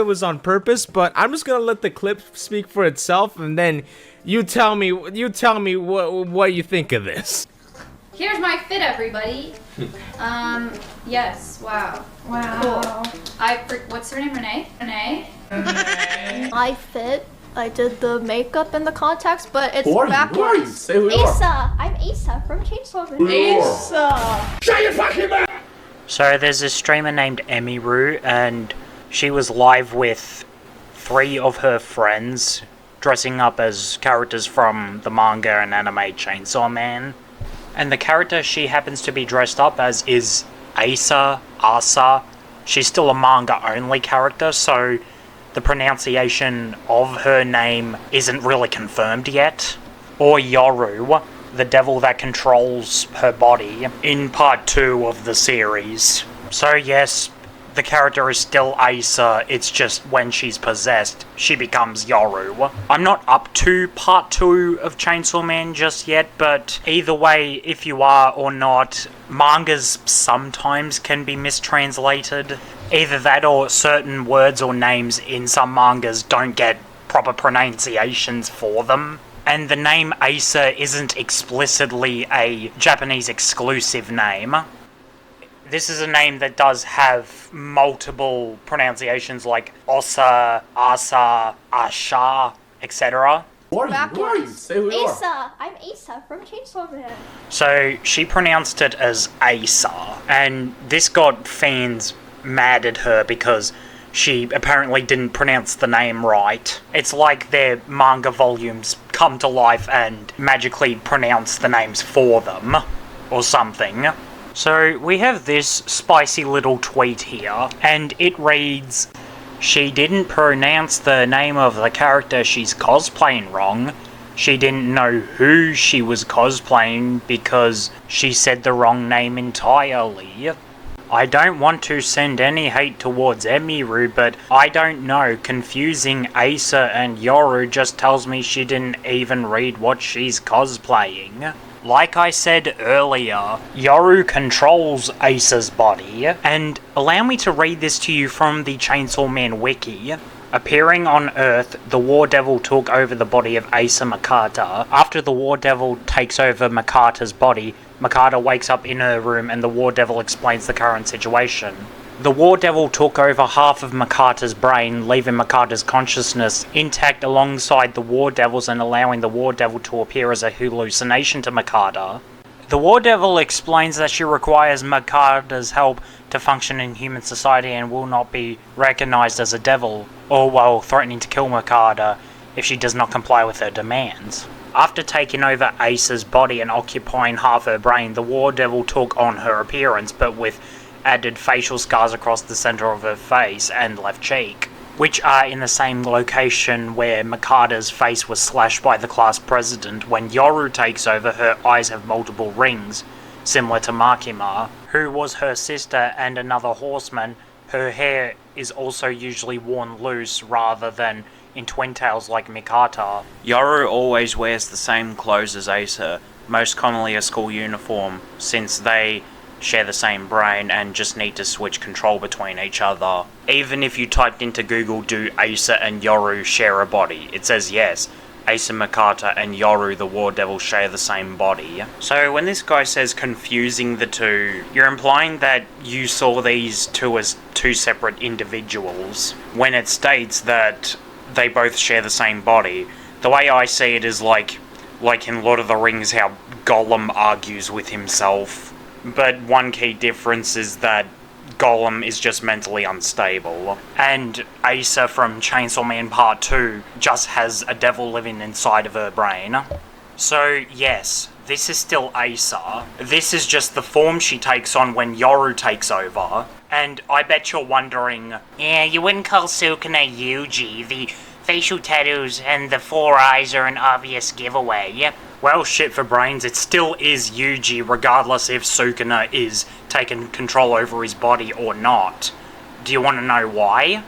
it was on purpose, but I'm just gonna let the clip speak for itself, and then you tell me what you think of this. Here's my fit, everybody. Yes, wow. Wow. Cool. What's her name, Renee? My fit. I did the makeup and the contacts, but it's backwards. Who are you? Say who you are. Asa. I'm Asa from Chainsaw Man. Asa. Shut your fucking mouth! So there's a streamer named Emiru, and she was live with 3 of her friends, dressing up as characters from the manga and anime Chainsaw Man. And the character she happens to be dressed up as is Asa. She's still a manga-only character, so the pronunciation of her name isn't really confirmed yet. Or Yoru, the devil that controls her body, in part 2 of the series. So yes, the character is still Asa, it's just when she's possessed, she becomes Yoru. I'm not up to part 2 of Chainsaw Man just yet, but either way, if you are or not, mangas sometimes can be mistranslated. Either that or certain words or names in some mangas don't get proper pronunciations for them. And the name Asa isn't explicitly a Japanese exclusive name. This is a name that does have multiple pronunciations like Osa, Asa, Asha, etc. Who are you? Say who you are. Asa. I'm Asa from Chainsaw Man. So she pronounced it as Asa, and this got fans mad at her because she apparently didn't pronounce the name right. It's like their manga volumes come to life and magically pronounce the names for them, or something. So we have this spicy little tweet here, and it reads, "She didn't pronounce the name of the character she's cosplaying wrong. She didn't know who she was cosplaying because she said the wrong name entirely. I don't want to send any hate towards Emiru, but I don't know. Confusing Asa and Yoru just tells me she didn't even read what she's cosplaying. Like I said earlier, Yoru controls Asa's body, and allow me to read this to you from the Chainsaw Man wiki. Appearing on Earth, the War Devil took over the body of Asa Makata. After the War Devil takes over Makata's body, Makata wakes up in her room and the War Devil explains the current situation. The War Devil took over half of Makata's brain, leaving Makata's consciousness intact alongside the War Devil's and allowing the War Devil to appear as a hallucination to Makata. The War Devil explains that she requires Makata's help to function in human society and will not be recognized as a devil, or while threatening to kill Makata if she does not comply with her demands. After taking over Asa's body and occupying half her brain, the War Devil took on her appearance, but with added facial scars across the center of her face and left cheek, which are in the same location where Makata's face was slashed by the class president. When Yoru takes over, her eyes have multiple rings, similar to Makima, who was her sister and another horseman. Her hair is also usually worn loose rather than in twin tails like Mikata. Yoru always wears the same clothes as Asa, most commonly a school uniform, since they share the same brain and just need to switch control between each other. Even if you typed into Google, do Asa and Yoru share a body? It says yes. Asa Makata and Yoru the War Devil share the same body. So when this guy says confusing the two, you're implying that you saw these two as two separate individuals, when it states that they both share the same body. The way I see it is like in Lord of the Rings, how Gollum argues with himself. But one key difference is that Gollum is just mentally unstable. And Asa from Chainsaw Man Part 2 just has a devil living inside of her brain. So yes, this is still Asa. This is just the form she takes on when Yoru takes over. And I bet you're wondering, yeah, you wouldn't call Sukuna Yuji. The facial tattoos and the 4 eyes are an obvious giveaway. Well, shit for brains, it still is Yuji regardless if Sukuna is taking control over his body or not. Do you want to know why?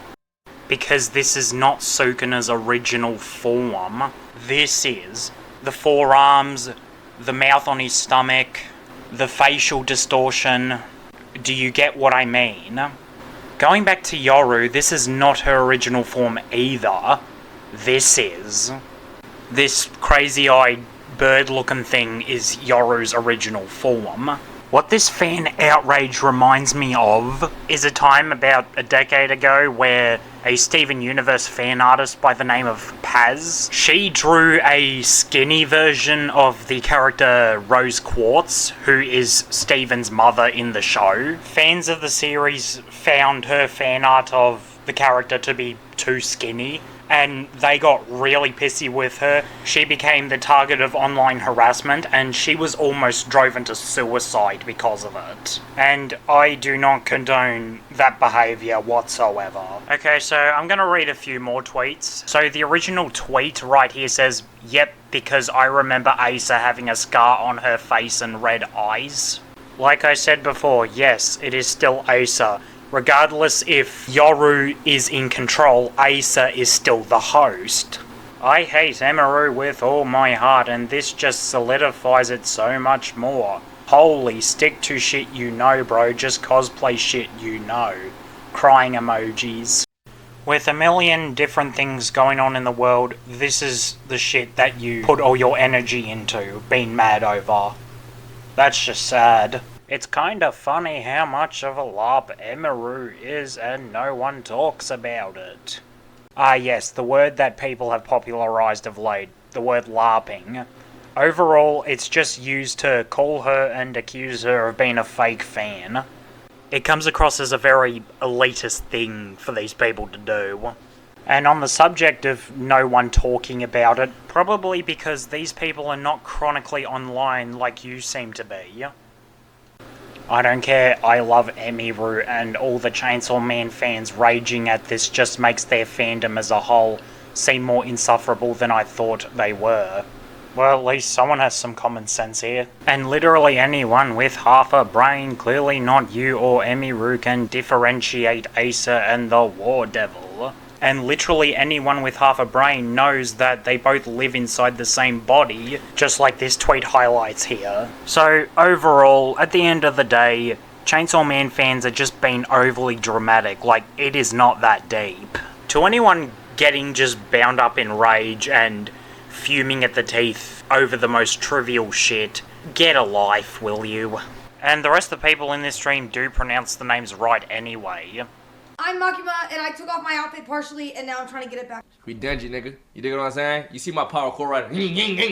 Because this is not Sukuna's original form. This is the forearms, the mouth on his stomach, the facial distortion. Do you get what I mean? Going back to Yoru, this is not her original form either. This is. This crazy-eyed bird-looking thing is Yoru's original form. What this fan outrage reminds me of is a time about a decade ago where a Steven Universe fan artist by the name of Paz, she drew a skinny version of the character Rose Quartz, who is Steven's mother in the show. Fans of the series found her fan art of the character to be too skinny, and they got really pissy with her. She became the target of online harassment, and she was almost driven to suicide because of it. And I do not condone that behaviour whatsoever. Okay, so I'm gonna read a few more tweets. So the original tweet right here says, "Yep, because I remember Asa having a scar on her face and red eyes." Like I said before, yes, it is still Asa. Regardless if Yoru is in control, Asa is still the host. I hate Emiru with all my heart, and this just solidifies it so much more. Holy stick to shit you know, bro, just cosplay shit you know. Crying emojis. With a million different things going on in the world, this is the shit that you put all your energy into, being mad over. That's just sad. It's kinda funny how much of a LARP Emiru is and no one talks about it. Ah yes, the word that people have popularised of late, the word LARPing. Overall, it's just used to call her and accuse her of being a fake fan. It comes across as a very elitist thing for these people to do. And on the subject of no one talking about it, probably because these people are not chronically online like you seem to be. I don't care, I love Emiru, and all the Chainsaw Man fans raging at this just makes their fandom as a whole seem more insufferable than I thought they were. Well, at least someone has some common sense here. And literally anyone with half a brain, clearly not you or Emiru, can differentiate Asa and the War Devil. And literally anyone with half a brain knows that they both live inside the same body, just like this tweet highlights here. So overall, at the end of the day, Chainsaw Man fans are just being overly dramatic, like it is not that deep. To anyone getting just bound up in rage and fuming at the teeth over the most trivial shit, get a life, will you? And the rest of the people in this stream do pronounce the names right anyway. I'm Makima, and I took off my outfit partially, and now I'm trying to get it back. We dingy, nigga. You dig what I'm saying? You see my power core right here.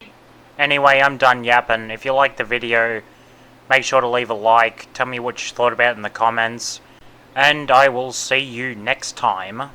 Anyway, I'm done yapping. If you liked the video, make sure to leave a like, tell me what you thought about it in the comments, and I will see you next time.